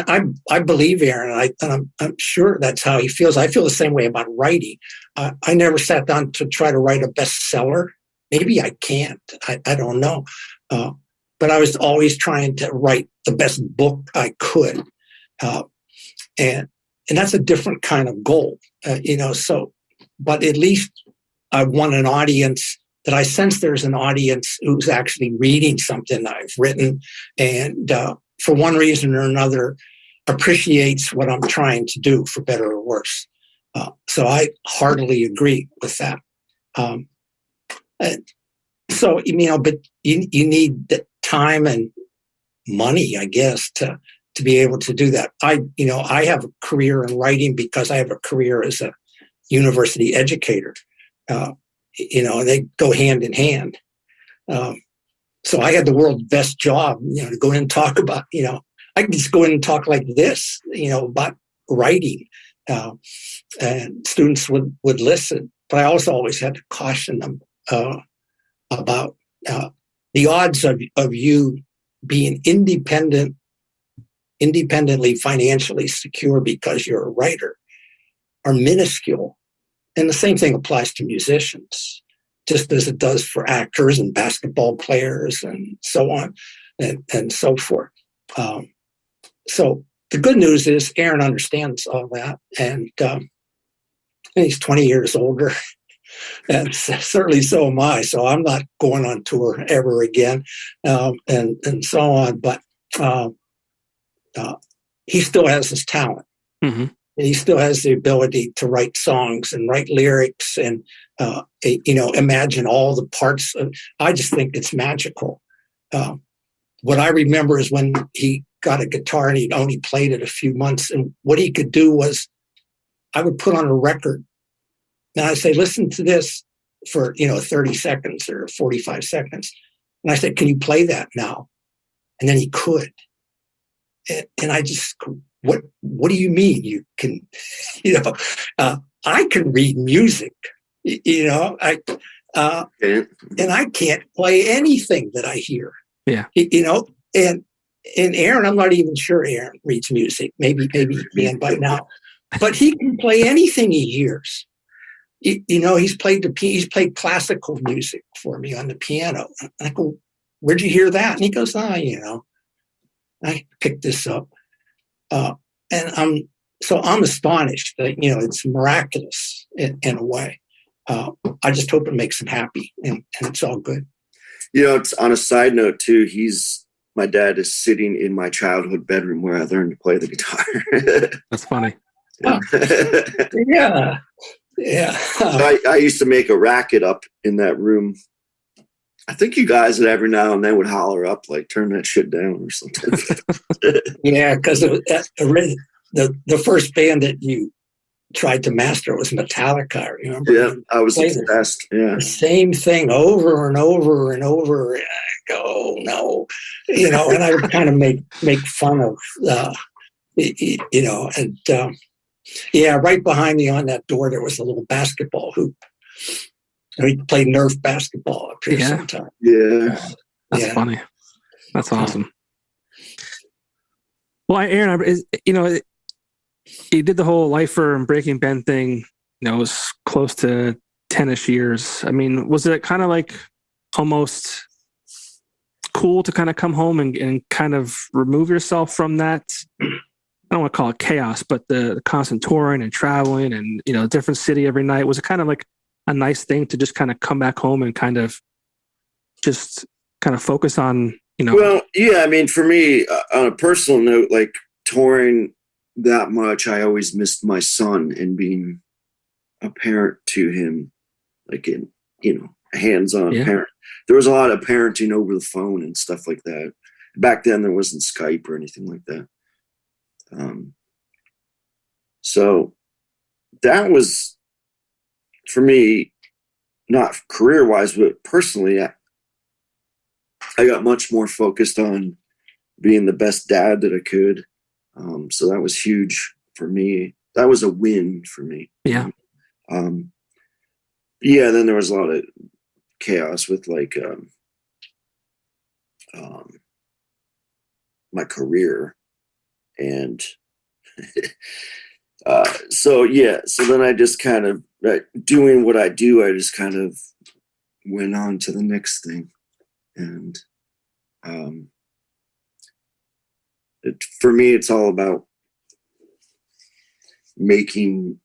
I believe Aaron, and I'm sure that's how he feels. I feel the same way about writing. I never sat down to try to write a bestseller. Maybe I can't. I don't know. But I was always trying to write the best book I could. And that's a different kind of goal, but at least I want an audience that I sense there's an audience who's actually reading something I've written and for one reason or another appreciates what I'm trying to do, for better or worse. So I heartily agree with that. But you need the time and money, I guess, to be able to do that. I have a career in writing because I have a career as a university educator, and they go hand in hand. So I had the world's best job, to go in and talk about, I can just go in and talk like this, about writing, and students would listen. but I also always had to caution them about the odds of you being independently financially secure because you're a writer are minuscule. And the same thing applies to musicians, just as it does for actors and basketball players and so on and so forth. So the good news is Aaron understands all that. And he's 20 years older. And certainly so am I. So I'm not going on tour ever again, and so on. But he still has his talent. Mm-hmm. And he still has the ability to write songs and write lyrics and, imagine all the parts of. I just think it's magical. What I remember is when he got a guitar and he'd only played it a few months. And what he could do was I would put on a record. And I say, listen to this for, 30 seconds or 45 seconds. And I said, can you play that now? And then he could. And I just, what do you mean you can, I can read music, and I can't play anything that I hear. Yeah. And Aaron, I'm not even sure Aaron reads music. Maybe he can by now. But he can play anything he hears. He's played classical music for me on the piano. And I go, where'd you hear that? And he goes, I picked this up. And I'm astonished that, it's miraculous in a way. I just hope it makes him happy and it's all good. It's on a side note too. My dad is sitting in my childhood bedroom where I learned to play the guitar. That's funny. Yeah. Yeah. I used to make a racket up in that room. I think you guys every now and then would holler up, like, turn that shit down or something. Yeah, because the first band that you tried to master was Metallica, I remember. Yeah, I was obsessed. Yeah. The same thing over and over and over. And I go, oh, no. And I would kind of make fun of, right behind me on that door, there was a little basketball hoop. We played Nerf basketball up here sometime. Yeah. That's funny. That's awesome. Well, Aaron, you did the whole Lifer and Breaking Ben thing, it was close to 10-ish years. I mean, was it kind of like almost cool to kind of come home and kind of remove yourself from that? I don't want to call it chaos, but the constant touring and traveling and, a different city every night. Was it kind of like a nice thing to just kind of come back home and kind of focus on, Well, yeah, I mean, for me, on a personal note, like touring that much, I always missed my son and being a parent to him, like in, a hands-on parent. There was a lot of parenting over the phone and stuff like that. Back then there wasn't Skype or anything like that. So that was, for me, not career-wise, but personally, I got much more focused on being the best dad that I could. So that was huge for me. That was a win for me. Yeah. Then there was a lot of chaos with like my career. And so then I just kind of, doing what I do, I just kind of went on to the next thing. And for me, it's all about making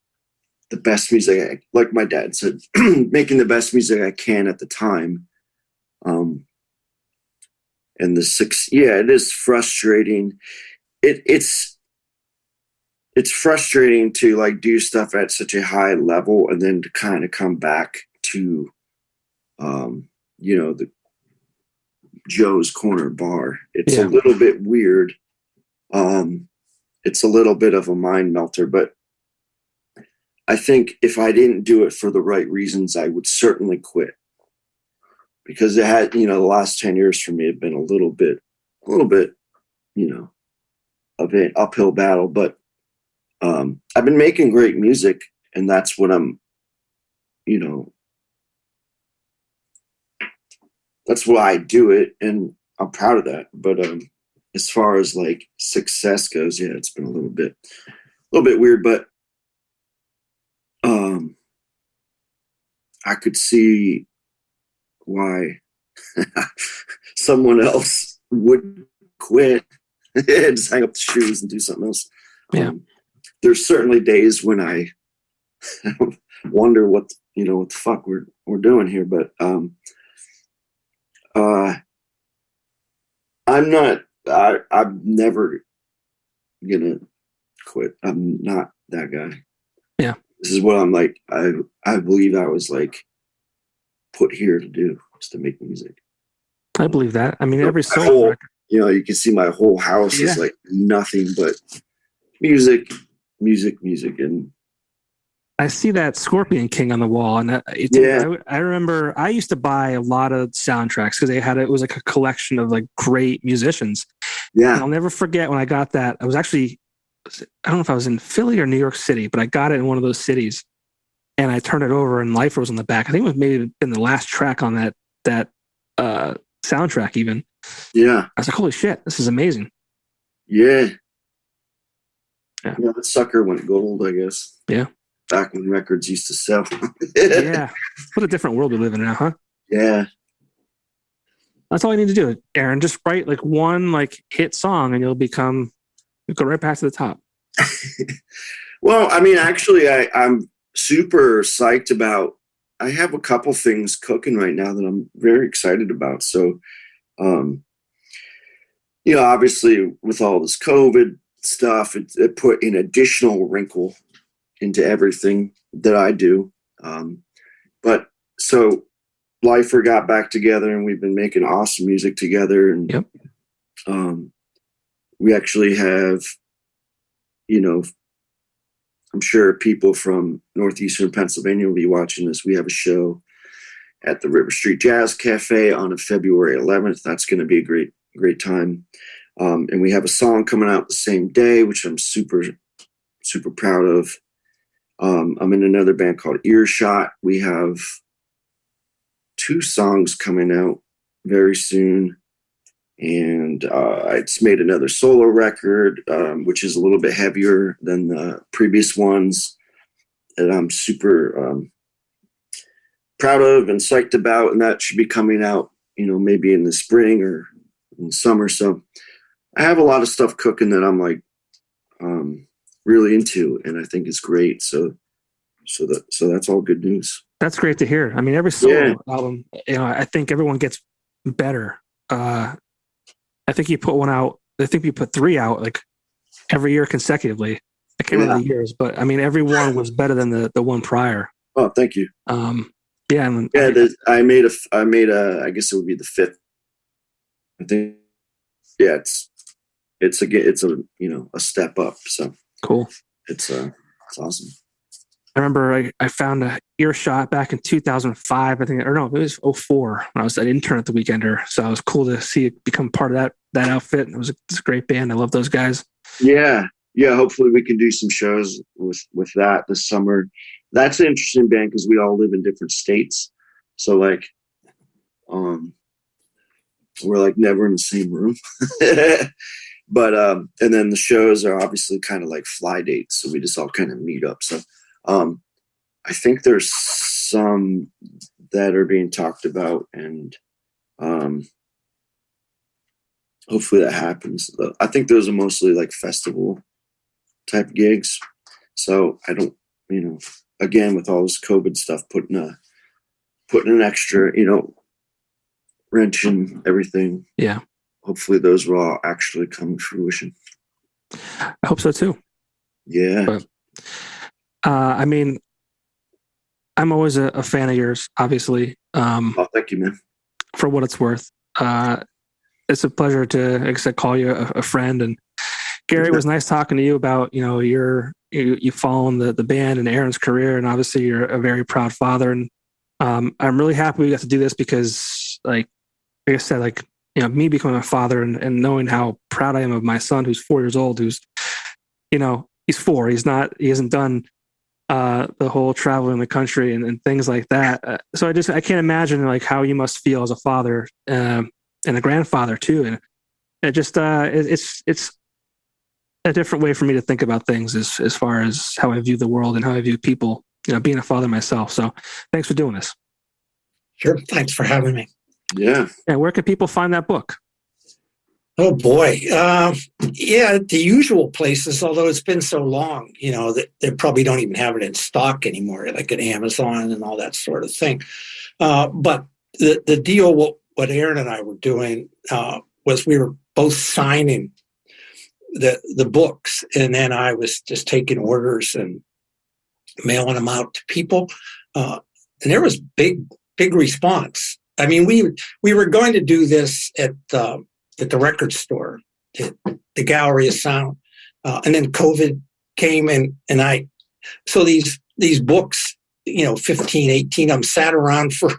the best music, like my dad said, making the best music I can at the time. And it is frustrating. It's frustrating to like do stuff at such a high level and then to kind of come back to, the Joe's Corner Bar. It's a little bit weird. It's a little bit of a mind melter, but I think if I didn't do it for the right reasons, I would certainly quit, because it had, the last 10 years for me have been a little bit, of an uphill battle, but I've been making great music, and that's what I'm, you know, that's why I do it, and I'm proud of that. But as far as like success goes, yeah, it's been a little bit weird, but I could see why someone else would quit and just hang up the shoes and do something else. Yeah. There's certainly days when I wonder what the fuck we're doing here, but I'm never gonna quit. I'm not that guy. Yeah. This is what I'm like. I believe I was like put here to do, just to make music. I believe that. I mean, every My solo record. you can see my whole house is like nothing but music, and I see that Scorpion King on the wall, and I remember I used to buy a lot of soundtracks because it was like a collection of like great musicians. Yeah, and I'll never forget when I got that. I don't know if I was in Philly or New York City, but I got it in one of those cities, and I turned it over, and Lifer was on the back. I think it was maybe been the last track on that soundtrack even. Yeah, I was like, holy shit, this is amazing. Yeah, that sucker went gold, I guess. Yeah. Back when records used to sell. Yeah. What a different world we live in now, huh? Yeah. That's all you need to do, Aaron. Just write like one like hit song and you'll go right back to the top. Well, I mean, actually, I'm super psyched about, I have a couple things cooking right now that I'm very excited about. So, obviously with all this COVID stuff, it put an additional wrinkle into everything that I do. But so Lifer got back together and we've been making awesome music together. And yep. We actually have, I'm sure people from Northeastern Pennsylvania will be watching this. We have a show at the River Street Jazz Cafe on February 11th. That's going to be a great, great time. And we have a song coming out the same day, which I'm super, super proud of. I'm in another band called Earshot. We have 2 songs coming out very soon. And I just made another solo record, which is a little bit heavier than the previous ones that I'm super proud of and psyched about. And that should be coming out, maybe in the spring or in the summer. So I have a lot of stuff cooking that I'm like really into, and I think it's great. So that's all good news. That's great to hear. I mean, every solo album, I think everyone gets better. I think you put one out. I think you put 3 out like every year consecutively. I can't remember the years, but I mean, every one was better than the one prior. Oh, thank you. I made a. I guess it would be the 5th. I think. Yeah, it's a step up. So cool. It's awesome. I remember I found a Earshot back in 2005, I think, or no, it was 2004 when I was an intern at the Weekender. So it was cool to see it become part of that outfit. It's a great band. I love those guys. Yeah. Hopefully we can do some shows with that this summer. That's an interesting band because we all live in different states. So like, we're like never in the same room. But and then the shows are obviously kind of like fly dates, so we just all kind of meet up. So I think there's some that are being talked about, and hopefully that happens. I think those are mostly like festival type gigs. So I don't, again, with all this COVID stuff, putting an extra, wrench in everything. Yeah. Hopefully those will all actually come to fruition. I hope so too. Yeah. But, I mean, I'm always a fan of yours, obviously. Thank you, man. For what it's worth. It's a pleasure to, like I said, call you a friend. And Gary, it was nice talking to you about, you following the band and Aaron's career. And obviously you're a very proud father. And I'm really happy we got to do this because like I said, like, me becoming a father and knowing how proud I am of my son, who's 4 years old, who's, he's 4. He hasn't done the whole traveling the country and things like that. So I can't imagine like how you must feel as a father and a grandfather too. And it just it's a different way for me to think about things as far as how I view the world and how I view people. Being a father myself. So thanks for doing this. Sure. Thanks for having me. Yeah. And where can people find that book? Oh boy. The usual places, although it's been so long, that they probably don't even have it in stock anymore, like at Amazon and all that sort of thing. But the deal, what Aaron and I were doing was we were both signing the books, and then I was just taking orders and mailing them out to people. And there was big response. I mean, we were going to do this at the record store, at the Gallery of Sound. And then COVID came so these books, 15, 18 of them sat around for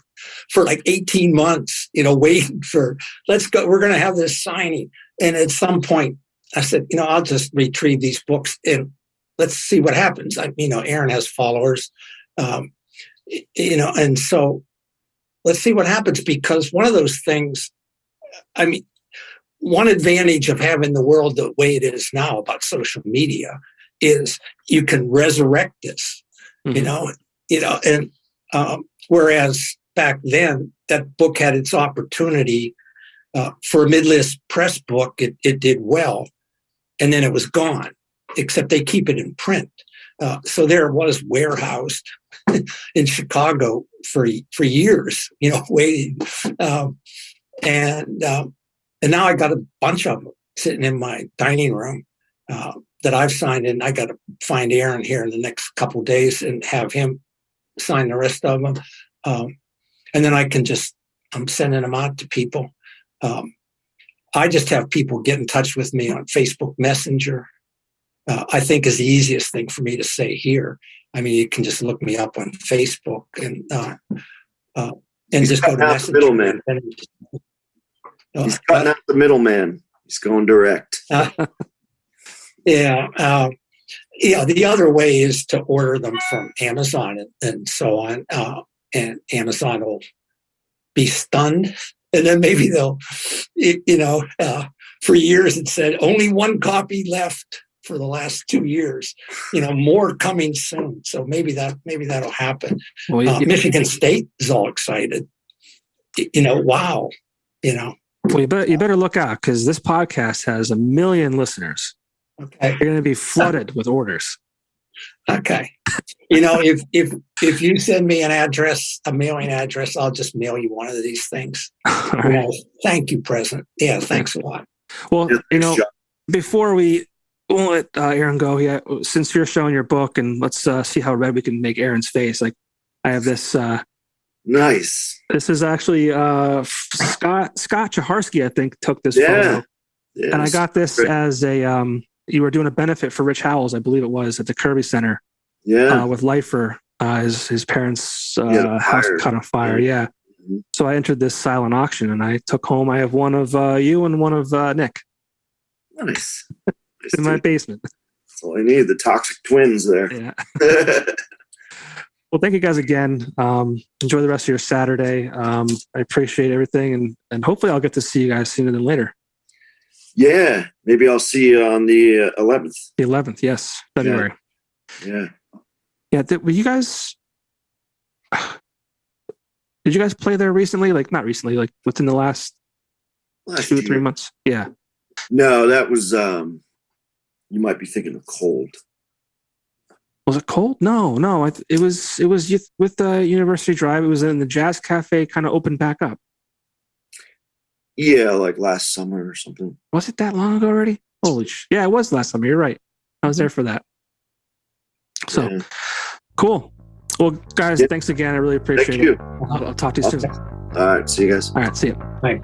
like 18 months, waiting for, let's go, we're going to have this signing. And at some point I said, I'll just retrieve these books and let's see what happens. Aaron has followers, and so let's see what happens, because one of those things, one advantage of having the world the way it is now about social media is you can resurrect this, and whereas back then that book had its opportunity for a mid-list press book, it did well, and then it was gone. Except they keep it in print. So there it was warehoused in Chicago for years, waiting. And now I got a bunch of them sitting in my dining room that I've signed, and I got to find Aaron here in the next couple of days and have him sign the rest of them. And then I'm sending them out to people. I just have people get in touch with me on Facebook Messenger. I think is the easiest thing for me to say here. You can just look me up on Facebook and just go to Messenger. Middleman. He's cutting out the middleman. He's going direct. The other way is to order them from Amazon and so on. And Amazon will be stunned. And then maybe they'll, for years it said only one copy left. For the last 2 years, more coming soon. So maybe that'll happen. Well, Michigan State is all excited. Wow. Well, you better look out, because this podcast has 1 million listeners. Okay, you're going to be flooded with orders. Okay, if you send me an address, a mailing address, I'll just mail you one of these things. Right. Thank you, President. Yeah, thanks a lot. Well, before we won't let Aaron go yet, since you're showing your book, and let's see how red we can make Aaron's face. Like, I have this. Nice. This is actually Scott Chaharsky, I think, took this photo. Yes. And I got this as a, you were doing a benefit for Rich Howells, I believe it was, at the Kirby Center. Yeah. With Lifer, his parents' house caught on fire. Yeah. Mm-hmm. So I entered this silent auction, and I took home, I have one of you and one of Nick. Nice. In my basement. That's all I need. The toxic twins there. Yeah. Well, thank you guys again. Enjoy the rest of your Saturday. I appreciate everything, and hopefully I'll get to see you guys sooner than later. Yeah, maybe I'll see you on the 11th. The 11th, yes, February. Yeah. Were you guys? Did you guys play there recently? Like, not recently, like within the last 2 or 3 months? Yeah. No, that was. You might be thinking of Cold. Was it Cold? No. It was with the University Drive. It was in the Jazz Cafe, kind of opened back up. Yeah, like last summer or something. Was it that long ago already? Holy yeah, it was last summer. You're right. I was there for that. So cool. Well, guys, thanks again. I really appreciate it. I'll talk to you soon. All right. See you guys. All right. See you. Bye.